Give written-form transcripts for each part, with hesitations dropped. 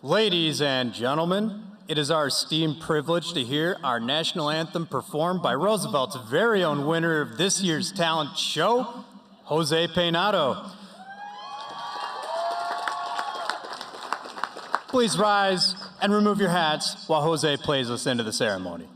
Ladies and gentlemen, it is our esteemed privilege to hear our national anthem performed by Roosevelt's very own winner of this year's talent show, Jose Peinado. Please rise and remove your hats while Jose plays us into the ceremony.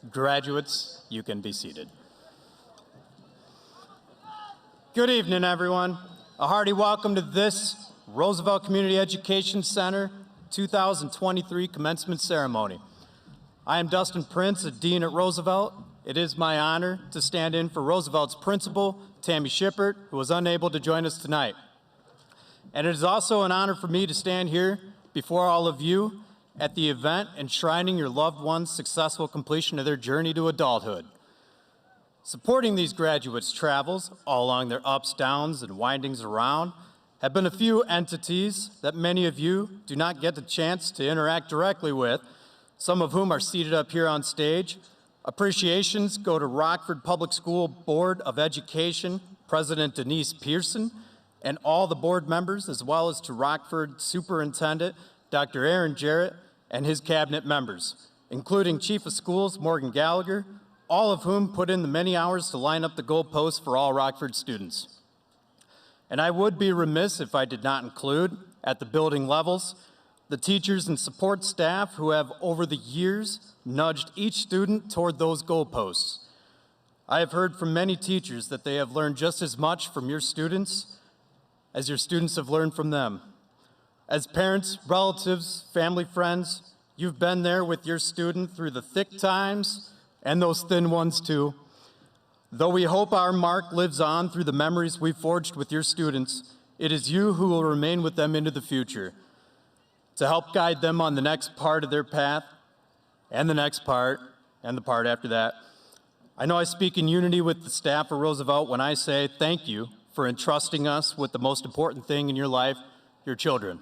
Graduates, you can be seated. Good evening, everyone. A hearty welcome to this Roosevelt Community Education Center 2023 commencement ceremony. I am Dustin Prince, a dean at Roosevelt. It is my honor to stand in for Roosevelt's principal, Tammy Shippert, who was unable to join us tonight. And it is also an honor for me to stand here before all of you at the event enshrining your loved one's successful completion of their journey to adulthood. Supporting these graduates' travels, all along their ups, downs, and windings around, have been a few entities that many of you do not get the chance to interact directly with, some of whom are seated up here on stage. Appreciations go to Rockford Public School Board of Education, President Denise Pearson, and all the board members, as well as to Rockford Superintendent Dr. Aaron Jarrett and his cabinet members, including Chief of Schools Morgan Gallagher, all of whom put in the many hours to line up the goalposts for all Rockford students. And I would be remiss if I did not include, at the building levels, the teachers and support staff who have over the years nudged each student toward those goalposts. I have heard from many teachers that they have learned just as much from your students as your students have learned from them. As parents, relatives, family, friends, you've been there with your student through the thick times and those thin ones too. Though we hope our mark lives on through the memories we've forged with your students, it is you who will remain with them into the future to help guide them on the next part of their path and the next part and the part after that. I know I speak in unity with the staff of Roosevelt when I say thank you for entrusting us with the most important thing in your life, your children.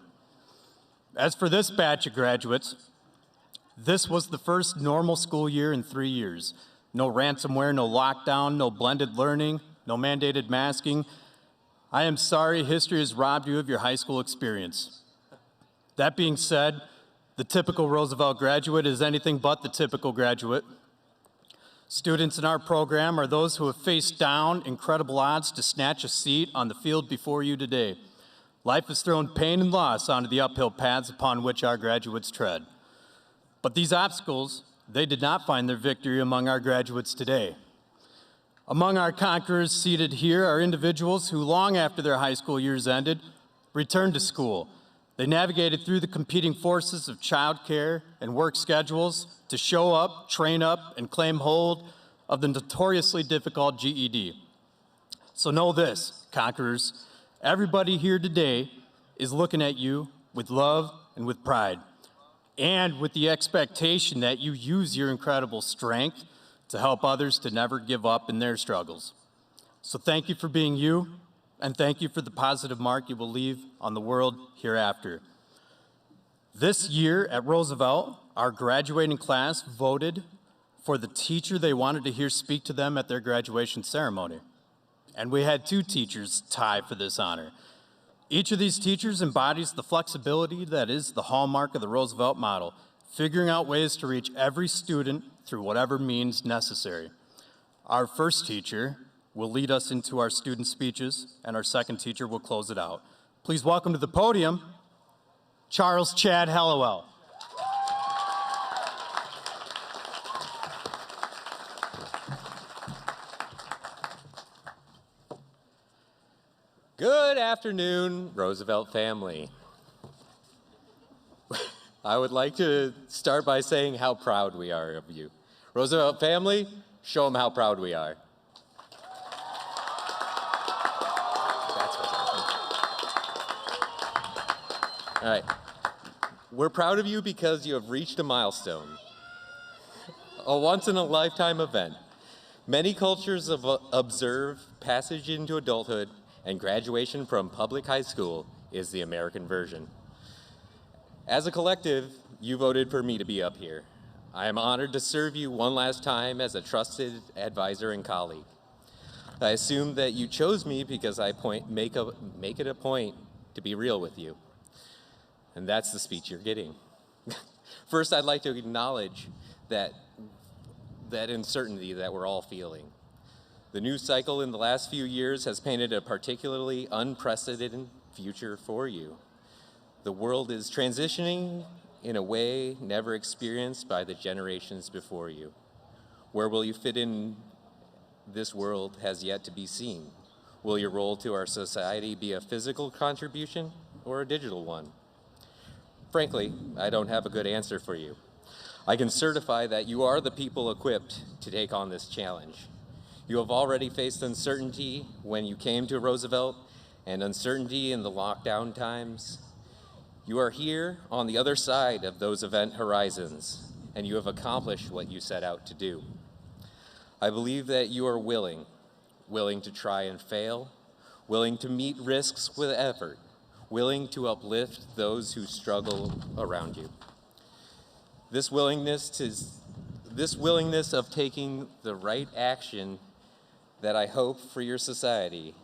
As for this batch of graduates, this was the first normal school year in 3 years. No ransomware, no lockdown, no blended learning, no mandated masking. I am sorry history has robbed you of your high school experience. That being said, the typical Roosevelt graduate is anything but the typical graduate. Students in our program are those who have faced down incredible odds to snatch a seat on the field before you today. Life has thrown pain and loss onto the uphill paths upon which our graduates tread. But these obstacles, they did not find their victory among our graduates today. Among our conquerors seated here are individuals who, long after their high school years ended, returned to school. They navigated through the competing forces of childcare and work schedules to show up, train up, and claim hold of the notoriously difficult GED. So know this, conquerors, everybody here today is looking at you with love and with pride, and with the expectation that you use your incredible strength to help others to never give up in their struggles. So thank you for being you, and thank you for the positive mark you will leave on the world hereafter. This year at Roosevelt, our graduating class voted for the teacher they wanted to hear speak to them at their graduation ceremony. And we had 2 teachers tie for this honor. Each of these teachers embodies the flexibility that is the hallmark of the Roosevelt model, figuring out ways to reach every student through whatever means necessary. Our first teacher will lead us into our student speeches, and our second teacher will close it out. Please welcome to the podium, Charles Chad Hallowell. Good afternoon, Roosevelt family. I would like to start by saying how proud we are of you. Roosevelt family, show them how proud we are. All right. We're proud of you because you have reached a milestone, a once-in-a-lifetime event. Many cultures observe passage into adulthood, and graduation from public high school is the American version. As a collective, you voted for me to be up here. I am honored to serve you one last time as a trusted advisor and colleague. I assume that you chose me because I make it a point to be real with you. And that's the speech you're getting. First, I'd like to acknowledge that uncertainty that we're all feeling. The news cycle in the last few years has painted a particularly unprecedented future for you. The world is transitioning in a way never experienced by the generations before you. Where will you fit in this world has yet to be seen. Will your role to our society be a physical contribution or a digital one? Frankly, I don't have a good answer for you. I can certify that you are the people equipped to take on this challenge. You have already faced uncertainty when you came to Roosevelt and uncertainty in the lockdown times. You are here on the other side of those event horizons, and you have accomplished what you set out to do. I believe that you are willing to try and fail, willing to meet risks with effort, willing to uplift those who struggle around you. This willingness of taking the right action that I hope for your society,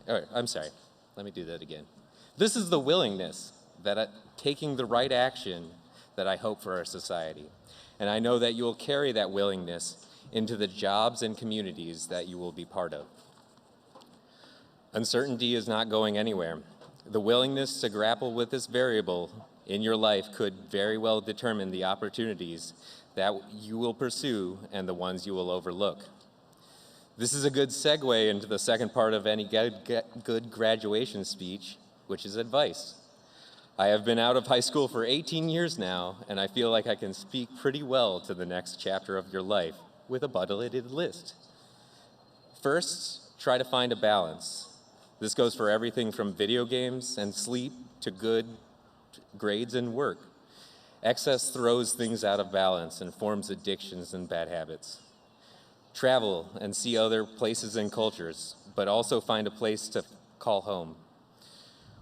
let me do that again. This is the willingness taking the right action that I hope for our society. And I know that you will carry that willingness into the jobs and communities that you will be part of. Uncertainty is not going anywhere. The willingness to grapple with this variable in your life could very well determine the opportunities that you will pursue and the ones you will overlook. This is a good segue into the second part of any good graduation speech, which is advice. I have been out of high school for 18 years now, and I feel like I can speak pretty well to the next chapter of your life with a bullets list. First, try to find a balance. This goes for everything from video games and sleep to good grades and work. Excess throws things out of balance and forms addictions and bad habits. Travel and see other places and cultures, but also find a place to call home.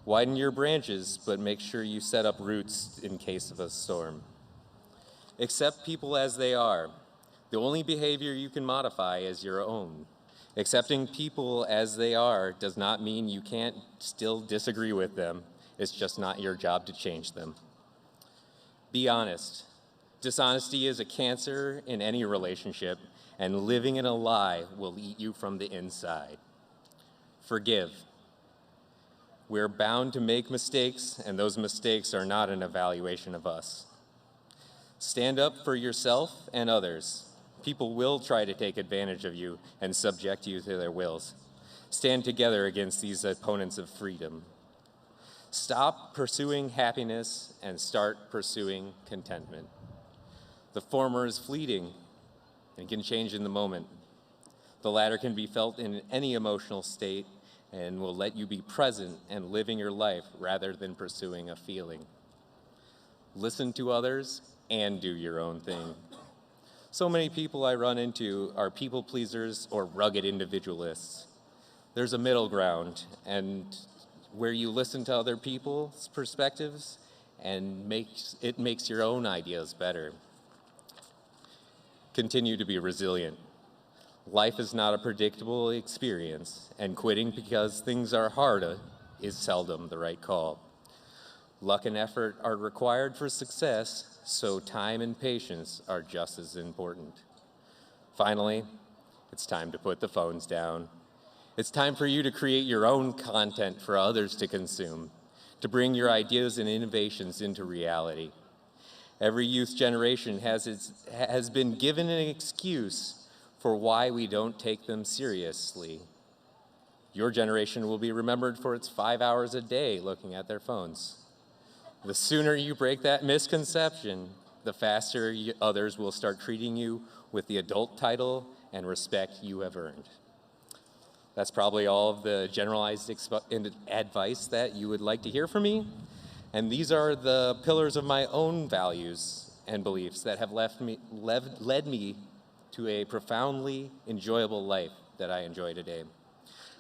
Widen your branches, but make sure you set up roots in case of a storm. Accept people as they are. The only behavior you can modify is your own. Accepting people as they are does not mean you can't still disagree with them. It's just not your job to change them. Be honest. Dishonesty is a cancer in any relationship, and living in a lie will eat you from the inside. Forgive. We're bound to make mistakes, and those mistakes are not an evaluation of us. Stand up for yourself and others. People will try to take advantage of you and subject you to their wills. Stand together against these opponents of freedom. Stop pursuing happiness and start pursuing contentment. The former is fleeting and can change in the moment. The latter can be felt in any emotional state and will let you be present and living your life rather than pursuing a feeling. listen to others, and do your own thing. So many people I run into are people pleasers or rugged individualists. There's a middle ground, and where you listen to other people's perspectives and it makes your own ideas better. Continue to be resilient. Life is not a predictable experience, and quitting because things are hard is seldom the right call. Luck and effort are required for success, so time and patience are just as important. Finally, it's time to put the phones down. It's time for you to create your own content for others to consume, to bring your ideas and innovations into reality. Every youth generation has been given an excuse for why we don't take them seriously. Your generation will be remembered for its 5 hours a day looking at their phones. The sooner you break that misconception, the faster others will start treating you with the adult title and respect you have earned. That's probably all of the generalized advice that you would like to hear from me. And these are the pillars of my own values and beliefs that have led me to a profoundly enjoyable life that I enjoy today.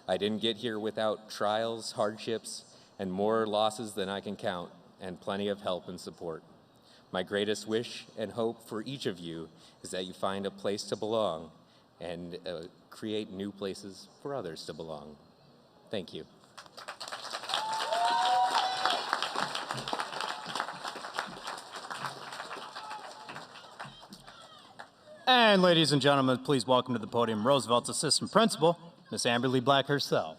I didn't get here without trials, hardships, and more losses than I can count, and plenty of help and support. My greatest wish and hope for each of you is that you find a place to belong and create new places for others to belong. Thank you. And ladies and gentlemen, please welcome to the podium Roosevelt's assistant principal, Miss Amberly Black herself.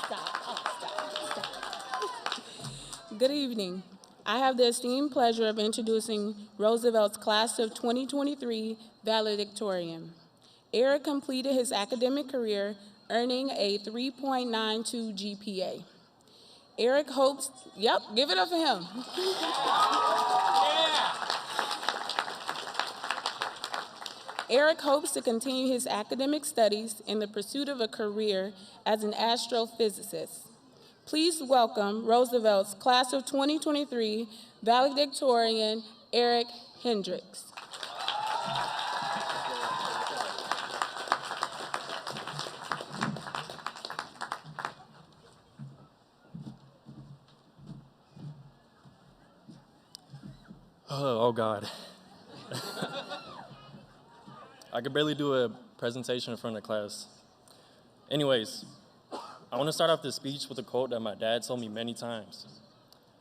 Stop. Good evening. I have the esteemed pleasure of introducing Roosevelt's class of 2023 valedictorian. Eric completed his academic career earning a 3.92 GPA. Eric hopes, give it up for him. Eric hopes to continue his academic studies in the pursuit of a career as an astrophysicist. Please welcome Roosevelt's class of 2023 valedictorian, Eric Hendricks. Oh God. I could barely do a presentation in front of class. Anyways, I want to start off this speech with a quote that my dad told me many times.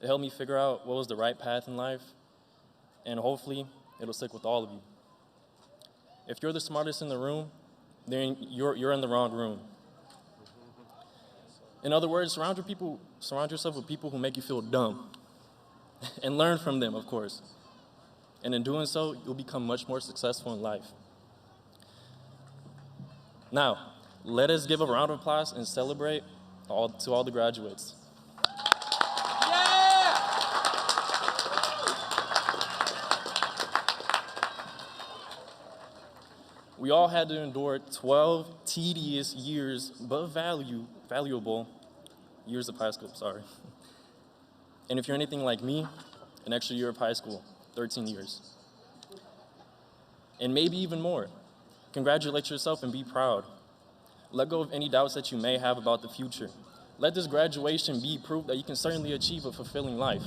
It helped me figure out what was the right path in life, and hopefully it'll stick with all of you. If you're the smartest in the room, then you're in the wrong room. In other words, surround yourself with people who make you feel dumb, and learn from them, of course. And in doing so, you'll become much more successful in life. Now, let us give a round of applause and celebrate to all the graduates. Yeah! We all had to endure 12 tedious years, but valuable years of high school, sorry. And if you're anything like me, an extra year of high school, 13 years. And maybe even more. Congratulate yourself and be proud. Let go of any doubts that you may have about the future. Let this graduation be proof that you can certainly achieve a fulfilling life.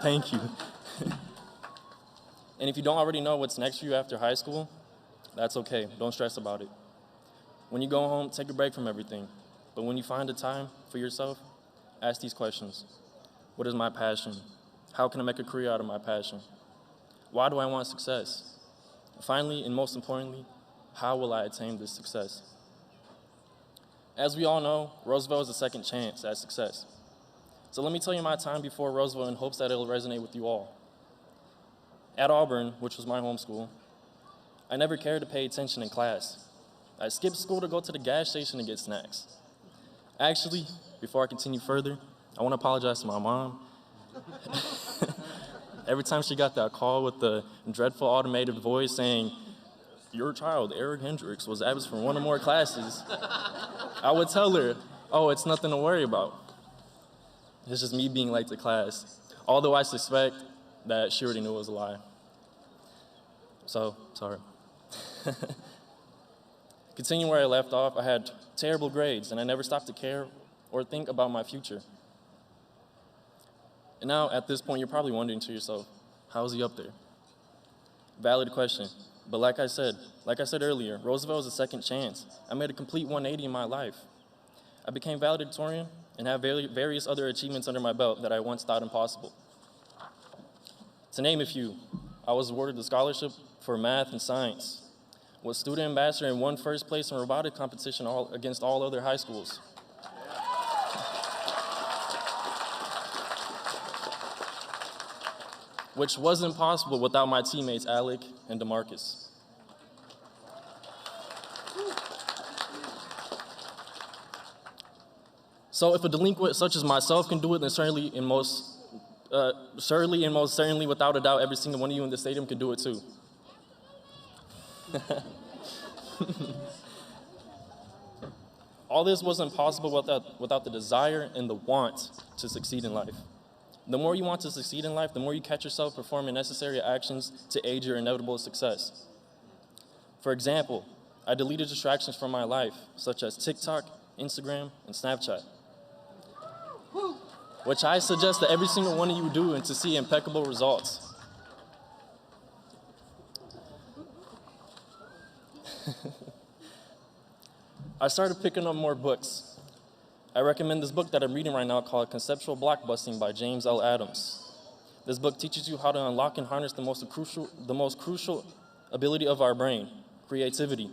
Thank you. And if you don't already know what's next for you after high school, that's okay. Don't stress about it. When you go home, take a break from everything. But when you find the time for yourself, ask these questions. What is my passion? How can I make a career out of my passion? Why do I want success? Finally, and most importantly, how will I attain this success? As we all know, Roosevelt is a second chance at success. So let me tell you my time before Roosevelt in hopes that it'll resonate with you all. At Auburn, which was my home school, I never cared to pay attention in class. I skipped school to go to the gas station to get snacks. Actually, before I continue further, I want to apologize to my mom. Every time she got that call with the dreadful automated voice saying, "Your child, Eric Hendricks, was absent from one or more classes," I would tell her, oh, it's nothing to worry about. It's just me being late to class. Although I suspect that she already knew it was a lie. So, sorry. Continuing where I left off, I had terrible grades, and I never stopped to care or think about my future. And now, at this point, you're probably wondering to yourself, how is he up there? Valid question. But like I said earlier, Roosevelt was a second chance. I made a complete 180 in my life. I became valedictorian and have various other achievements under my belt that I once thought impossible. To name a few, I was awarded the scholarship for math and science, was student ambassador and won first place in robotic competition against all other high schools. Which wasn't possible without my teammates Alec and DeMarcus. So if a delinquent such as myself can do it, then certainly and most certainly without a doubt, every single one of you in the stadium can do it too. All this wasn't possible without the desire and the want to succeed in life. The more you want to succeed in life, the more you catch yourself performing necessary actions to aid your inevitable success. For example, I deleted distractions from my life, such as TikTok, Instagram, and Snapchat, which I suggest that every single one of you do and to see impeccable results. I started picking up more books. I recommend this book that I'm reading right now called Conceptual Blockbusting by James L. Adams. This book teaches you how to unlock and harness the most crucial ability of our brain, creativity.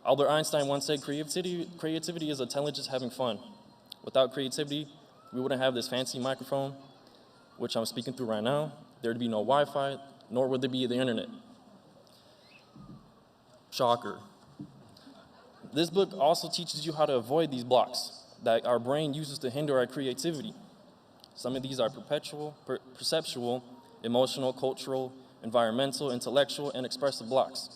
Albert Einstein once said, creativity is intelligence having fun. Without creativity, we wouldn't have this fancy microphone, which I'm speaking through right now. There'd be no Wi-Fi, nor would there be the internet. Shocker. This book also teaches you how to avoid these blocks that our brain uses to hinder our creativity. Some of these are perceptual, emotional, cultural, environmental, intellectual, and expressive blocks.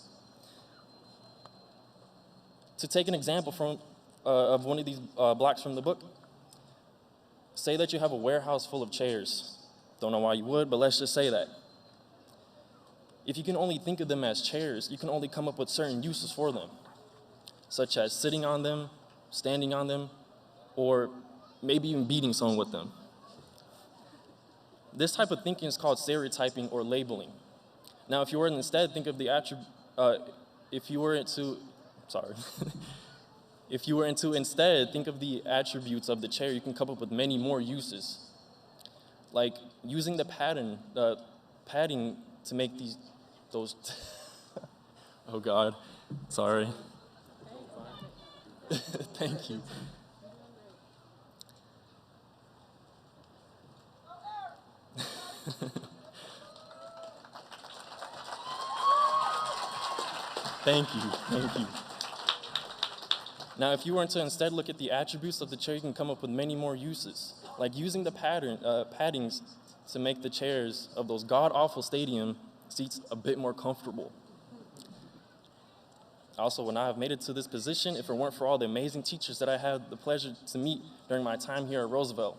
To take an example of one of these blocks from the book, say that you have a warehouse full of chairs. Don't know why you would, but let's just say that. If you can only think of them as chairs, you can only come up with certain uses for them, such as sitting on them, standing on them, or maybe even beating someone with them. This type of thinking is called stereotyping or labeling. Now, if you were to instead think of the if you were to instead think of the attributes of the chair, you can come up with many more uses, like using the padding to make those. Oh God, sorry. Thank you. Thank you. Now, if you were to instead look at the attributes of the chair, you can come up with many more uses, like using the paddings to make the chairs of those god-awful stadium seats a bit more comfortable. Also, when I have made it to this position, if it weren't for all the amazing teachers that I had the pleasure to meet during my time here at Roosevelt,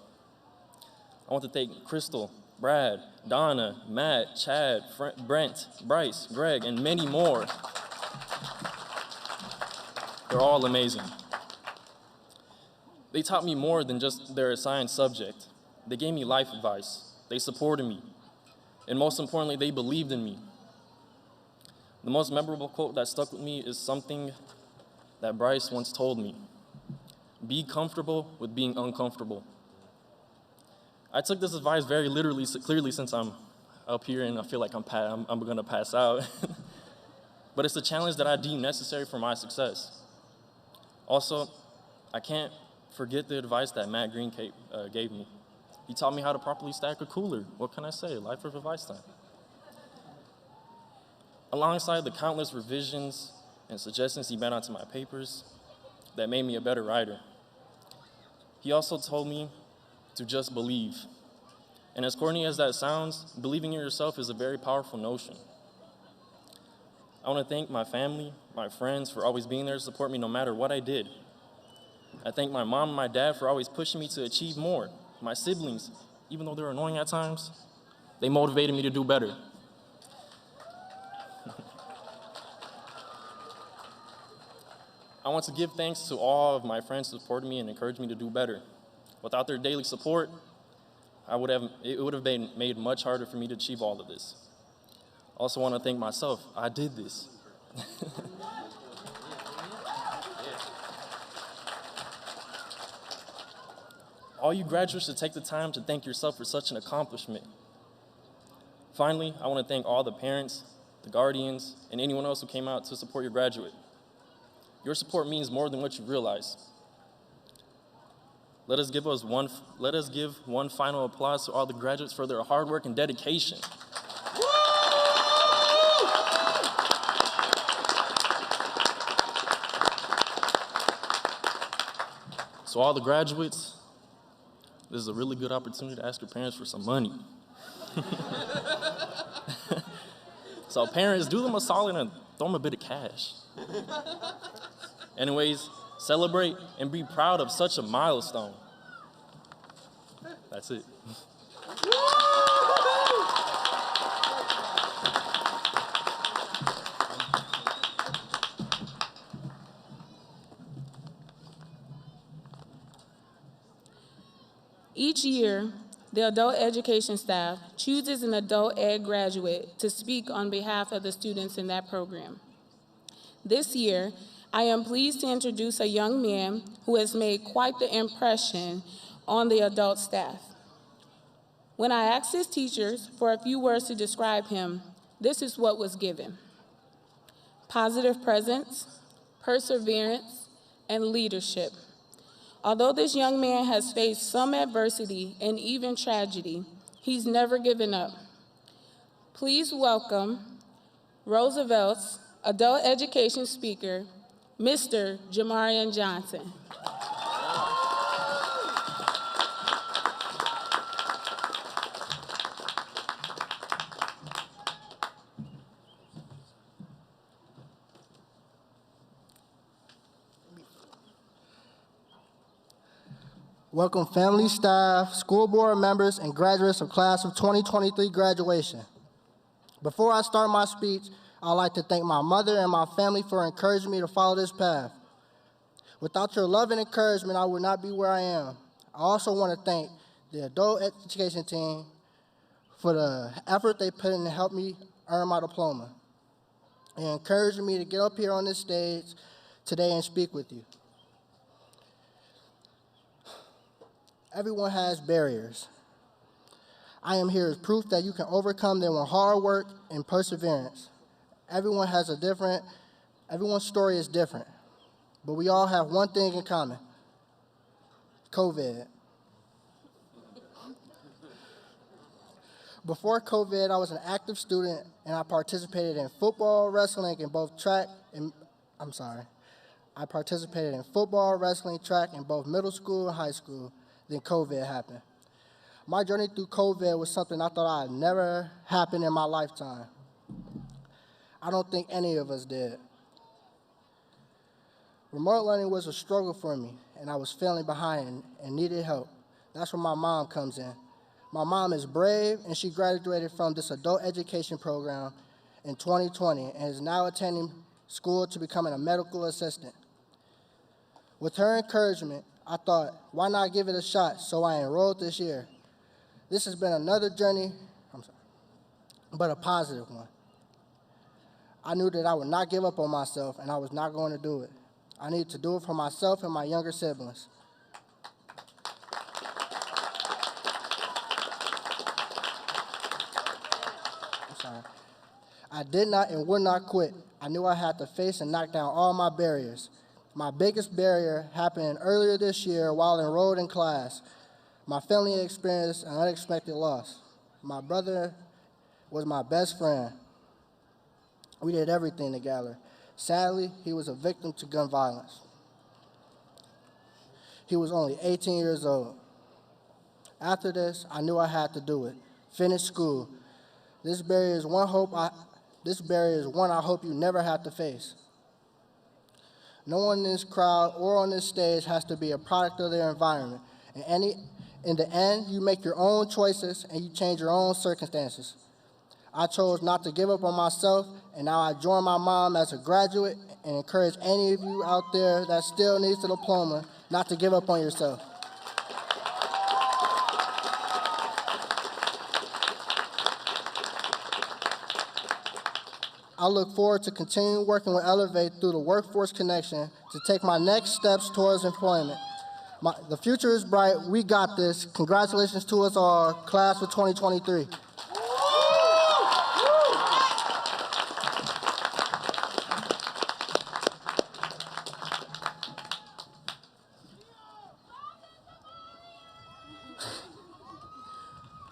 I want to thank Crystal, Brad, Donna, Matt, Chad, Brent, Bryce, Greg, and many more. They're all amazing. They taught me more than just their assigned subject. They gave me life advice. They supported me. And most importantly, they believed in me. The most memorable quote that stuck with me is something that Bryce once told me. Be comfortable with being uncomfortable. I took this advice very clearly since I'm up here and I feel like I'm gonna pass out. But it's a challenge that I deem necessary for my success. Also, I can't forget the advice that Matt Green gave me. He taught me how to properly stack a cooler. What can I say? Life of advice time. Alongside the countless revisions and suggestions he made onto my papers that made me a better writer, he also told me to just believe. And as corny as that sounds, believing in yourself is a very powerful notion. I want to thank my family, my friends for always being there to support me no matter what I did. I thank my mom and my dad for always pushing me to achieve more. My siblings, even though they're annoying at times, they motivated me to do better. I want to give thanks to all of my friends who supported me and encouraged me to do better. Without their daily support, it would have been made much harder for me to achieve all of this. I also want to thank myself. I did this. All you graduates should take the time to thank yourself for such an accomplishment. Finally, I want to thank all the parents, the guardians, and anyone else who came out to support your graduate. Your support means more than what you realize. Let us give one final applause to all the graduates for their hard work and dedication. So all the graduates, this is a really good opportunity to ask your parents for some money. So parents, do them a solid and throw them a bit of cash. Anyways, celebrate and be proud of such a milestone. That's it. Each year, the adult education staff chooses an adult ed graduate to speak on behalf of the students in that program. This year, I am pleased to introduce a young man who has made quite the impression on the adult staff. When I asked his teachers for a few words to describe him, this is what was given: positive presence, perseverance, and leadership. Although this young man has faced some adversity and even tragedy, he's never given up. Please welcome Roosevelt's adult education speaker, Mr. Jamarian Johnson. Welcome family, staff, school board members, and graduates of class of 2023 graduation. Before I start my speech, I'd like to thank my mother and my family for encouraging me to follow this path. Without your love and encouragement, I would not be where I am. I also want to thank the adult education team for the effort they put in to help me earn my diploma and encouraging me to get up here on this stage today and speak with you. Everyone has barriers. I am here as proof that you can overcome them with hard work and perseverance. Everyone's story is different, but we all have one thing in common: COVID. Before COVID, I was an active student and I participated in football, wrestling, and both track and, I participated in football, wrestling, track in both middle school and high school. Then COVID happened. My journey through COVID was something I thought I'd never happen in my lifetime. I don't think any of us did. Remote learning was a struggle for me, and I was feeling behind and needed help. That's where my mom comes in. My mom is brave, and she graduated from this adult education program in 2020 and is now attending school to becoming a medical assistant. With her encouragement, I thought, why not give it a shot? So I enrolled this year. This has been another journey, but a positive one. I knew that I would not give up on myself, and I was not going to do it. I needed to do it for myself and my younger siblings. I did not and would not quit. I knew I had to face and knock down all my barriers. My biggest barrier happened earlier this year while enrolled in class. My family experienced an unexpected loss. My brother was my best friend. We did everything together. Sadly, he was a victim to gun violence. He was only 18 years old. After this, I knew I had to do it. Finish school. This barrier is one I hope you never have to face. No one in this crowd or on this stage has to be a product of their environment. In the end, you make your own choices and you change your own circumstances. I chose not to give up on myself, and now I join my mom as a graduate and encourage any of you out there that still needs the diploma not to give up on yourself. I look forward to continuing working with Elevate through the Workforce Connection to take my next steps towards employment. The future is bright. We got this. Congratulations to us all, class of 2023.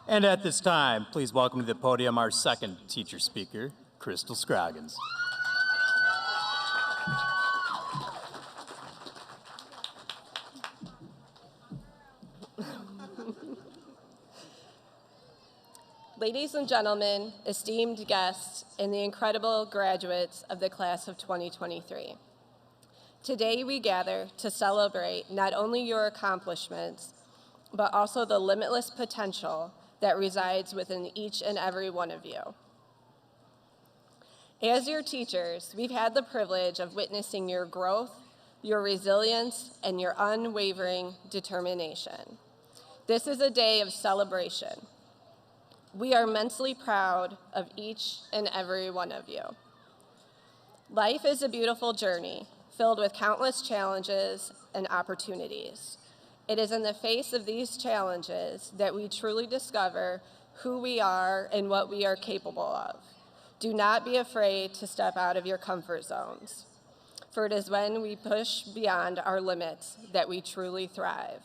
And at this time, please welcome to the podium our second teacher speaker, Crystal Scroggins. Ladies and gentlemen, esteemed guests, and the incredible graduates of the class of 2023. Today we gather to celebrate not only your accomplishments, but also the limitless potential that resides within each and every one of you. As your teachers, we've had the privilege of witnessing your growth, your resilience, and your unwavering determination. This is a day of celebration. We are immensely proud of each and every one of you. Life is a beautiful journey filled with countless challenges and opportunities. It is in the face of these challenges that we truly discover who we are and what we are capable of. Do not be afraid to step out of your comfort zones, for it is when we push beyond our limits that we truly thrive.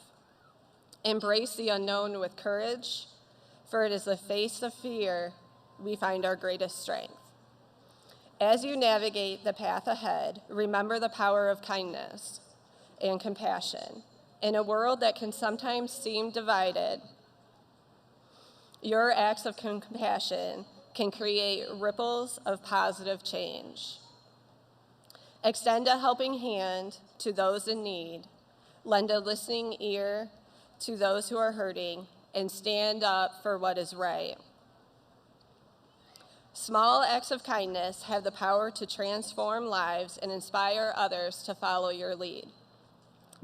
Embrace the unknown with courage, for it is the face of fear we find our greatest strength. As you navigate the path ahead, remember the power of kindness and compassion. In a world that can sometimes seem divided, your acts of compassion can create ripples of positive change. Extend a helping hand to those in need, lend a listening ear to those who are hurting, and stand up for what is right. Small acts of kindness have the power to transform lives and inspire others to follow your lead.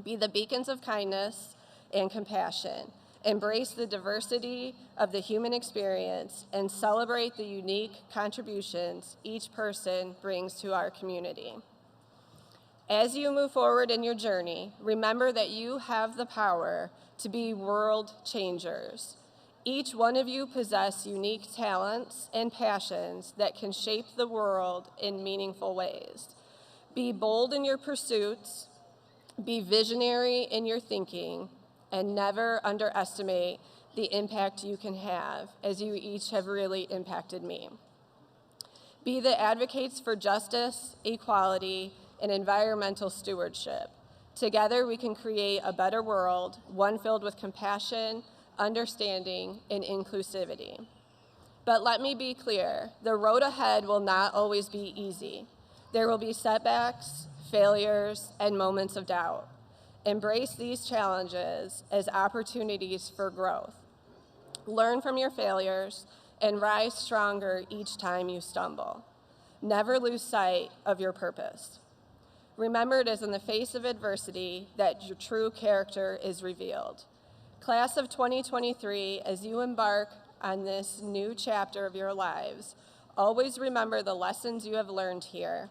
Be the beacons of kindness and compassion. Embrace the diversity of the human experience and celebrate the unique contributions each person brings to our community. As you move forward in your journey, remember that you have the power to be world changers. Each one of you possess unique talents and passions that can shape the world in meaningful ways. Be bold in your pursuits, be visionary in your thinking, and never underestimate the impact you can have, as you each have really impacted me. Be the advocates for justice, equality, and environmental stewardship. Together, we can create a better world, one filled with compassion, understanding, and inclusivity. But let me be clear, the road ahead will not always be easy. There will be setbacks, failures, and moments of doubt. Embrace these challenges as opportunities for growth. Learn from your failures and rise stronger each time you stumble. Never lose sight of your purpose. Remember, it is in the face of adversity that your true character is revealed. Class of 2023, as you embark on this new chapter of your lives, always remember the lessons you have learned here.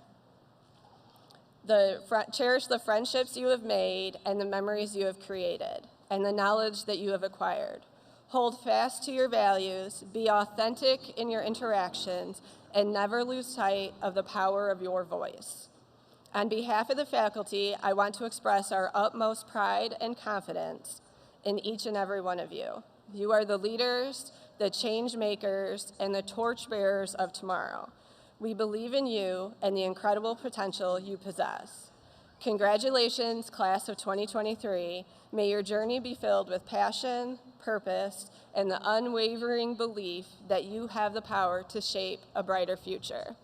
Cherish the friendships you have made and the memories you have created and the knowledge that you have acquired. Hold fast to your values, be authentic in your interactions, and never lose sight of the power of your voice. On behalf of the faculty, I want to express our utmost pride and confidence in each and every one of you. You are the leaders, the change makers, and the torch bearers of tomorrow. We believe in you and the incredible potential you possess. Congratulations, class of 2023. May your journey be filled with passion, purpose, and the unwavering belief that you have the power to shape a brighter future.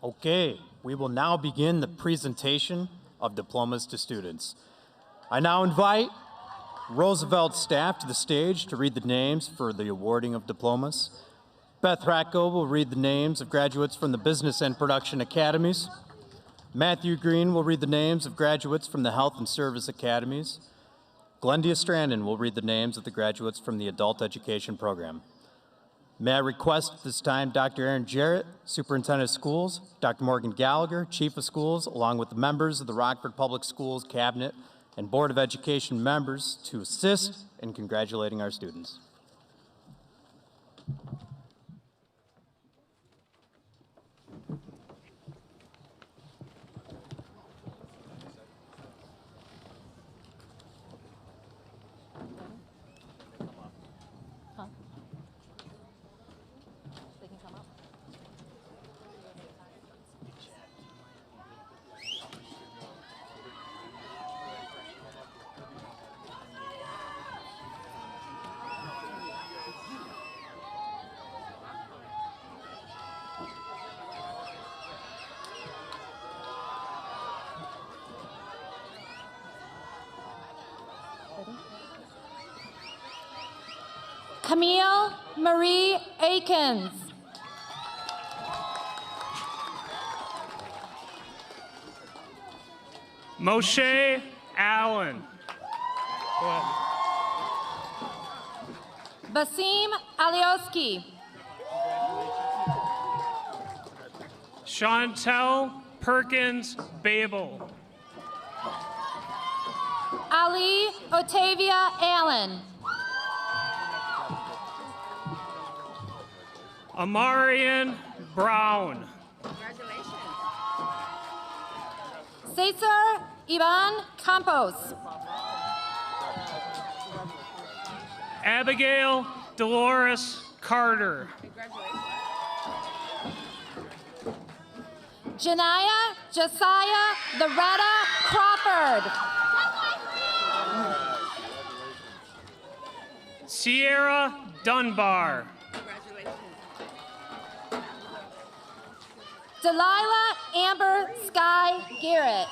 Okay, we will now begin the presentation of diplomas to students. I now invite Roosevelt staff to the stage to read the names for the awarding of diplomas. Beth Ratko will read the names of graduates from the Business and Production Academies. Matthew Green will read the names of graduates from the Health and Service Academies. Glendia Strandon will read the names of the graduates from the Adult Education Program. May I request at this time Dr. Aaron Jarrett, Superintendent of Schools, Dr. Morgan Gallagher, Chief of Schools, along with the members of the Rockford Public Schools Cabinet and Board of Education members to assist in congratulating our students. Camille Marie Akins. Moshe Allen. Basim Alioski. Chantel Perkins Babel. Ali Otavia Allen. Amarian Brown. Cesar Ivan Campos. Abigail Dolores Carter. Janaya Josiah Loretta Crawford. Sierra Dunbar. Delilah Amber Sky Garrett.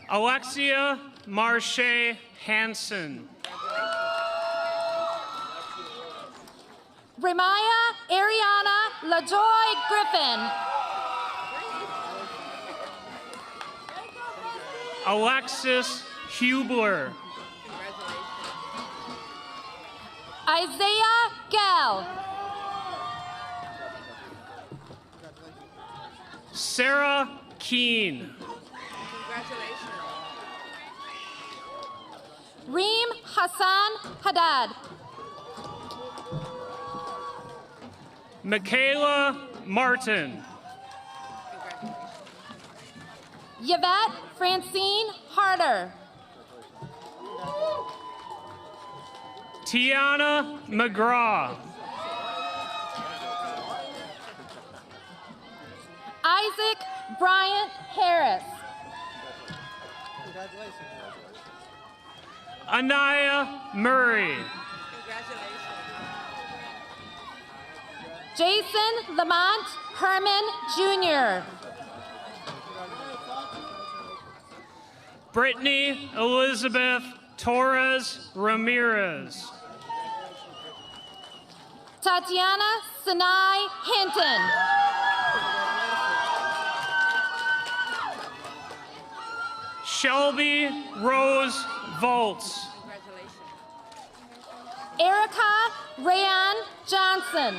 Alexia Marche Hansen. Remaya Ariana LaJoy Griffin. Alexis Hubler. Isaiah Gell. Sarah Keene. Reem Hassan Haddad. Michaela Martin. Yvette Francine Harder. Tiana McGraw. Isaac Bryant Harris. Anaya Murray. Jason Lamont Herman Jr. Brittany Elizabeth Torres Ramirez. Tatiana Sinai Hinton. Shelby Rose Volts. Erica Rayan Johnson.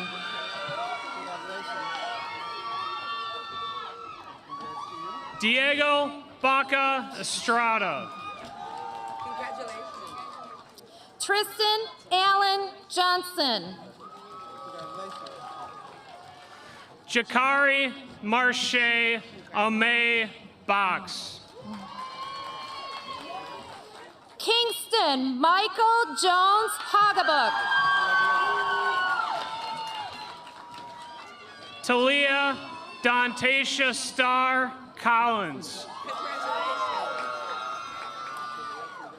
Diego Baca Estrada. Tristan Allen Johnson. Jakari Marche Ame Box. Kingston Michael Jones Hoggabook. Talia Dantasia Starr Collins.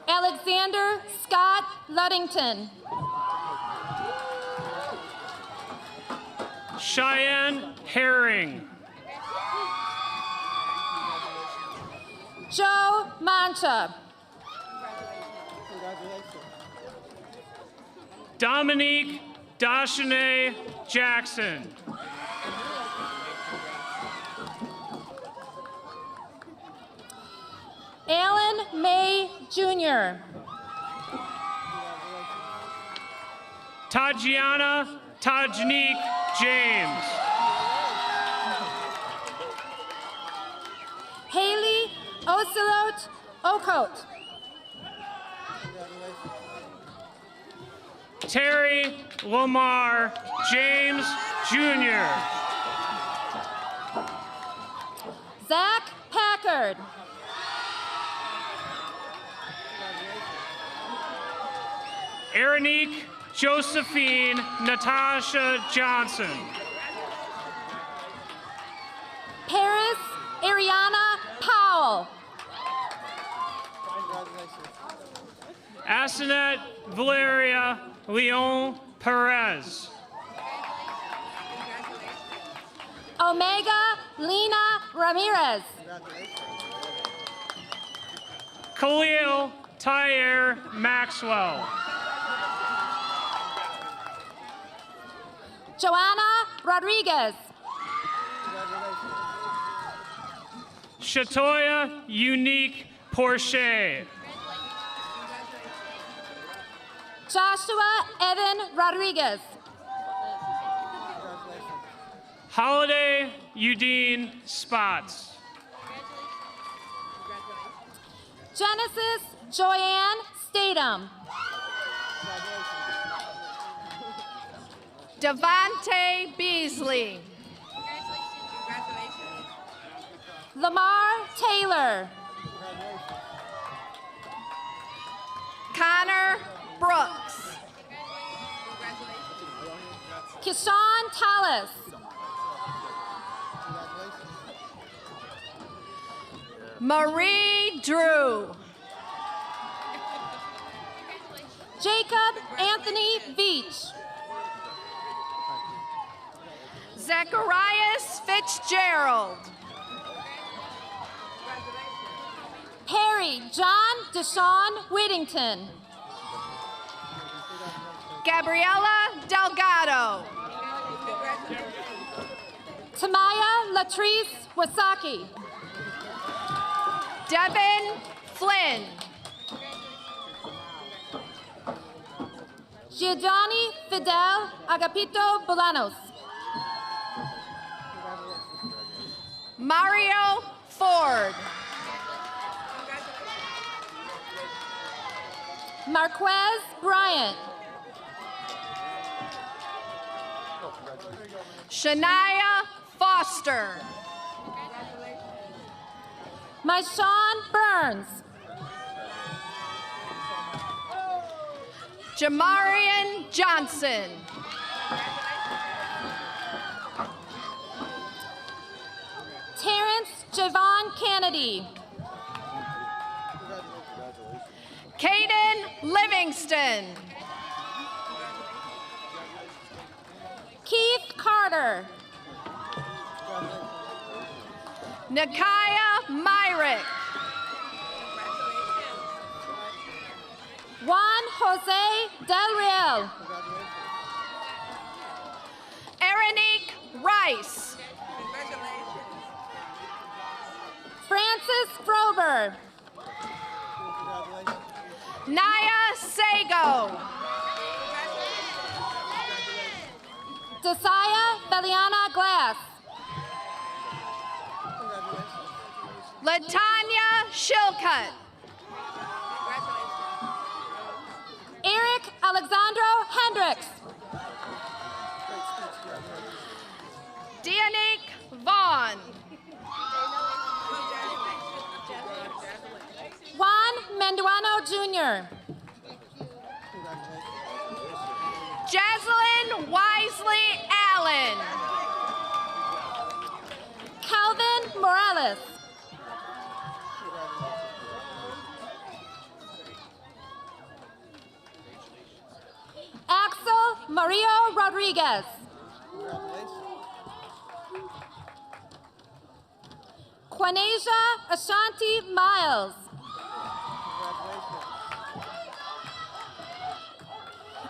Alexander Scott Luddington. Cheyenne Herring. Joe Mancha. Dominique Dashane Jackson. Alan May Jr. Tajiana Tajnique James. Haley Ocelot Ocote. Terry Lamar James Jr. Zach Packard. Erinique Josephine Natasha Johnson. Paris Ariana Powell. Asenet Valeria Leon Perez. Omega Lena Ramirez. Khalil Tyre Maxwell. Joanna Rodriguez. Shatoya Unique Porsche. Joshua Evan Rodriguez. Holiday Udine Spots. Genesis Joanne Statham. Devontae Beasley. Lamar Taylor. Connor Brooks. Kishawn Tallis. Marie Drew. Jacob Anthony Veach. Zacharias Fitzgerald. Perry John Deshaun Whittington. Gabriela Delgado. Tamaya Latrice Wasaki. Devin Flynn. Giordani Fidel Agapito Bolanos. Mario Ford. Marquez Bryant. Shania Foster. Myshawn Burns. Jamarian Johnson. Terrence Javon Kennedy. Caden Livingston. Keith Carter. Nakaya Myrick. Juan Jose Del Real. Erinique Rice. Francis Frober. Naya Sago. Desaya Beliana Glass. Latanya Shilcutt. Eric Alexandro Hendricks. Dianique Vaughn. Juan Menduano Jr. Jaslyn Wisely Allen. Calvin Morales. Axel Mario Rodriguez. Quanasia Ashanti Miles.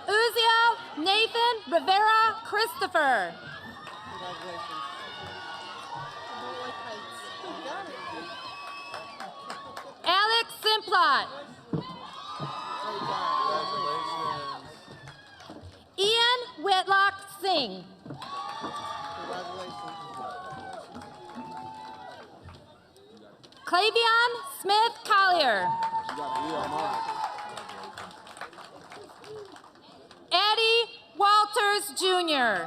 Uzio Nathan Rivera Christopher. Alex Simplot. Ian Whitlock Singh. Clavion Smith Collier. Eddie Walters Jr.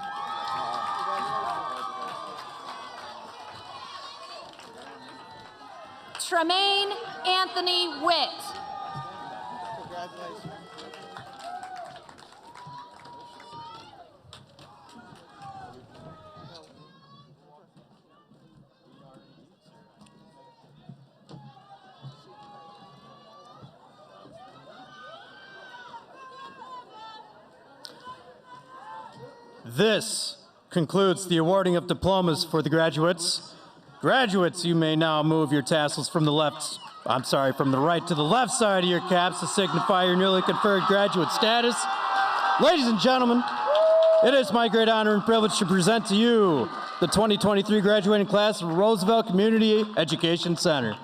Tremaine Anthony Witt. This concludes the awarding of diplomas for the graduates. Graduates, you may now move your tassels from the right to the left side of your caps to signify your newly conferred graduate status. Ladies and gentlemen, it is my great honor and privilege to present to you the 2023 graduating class of Roosevelt Community Education Center.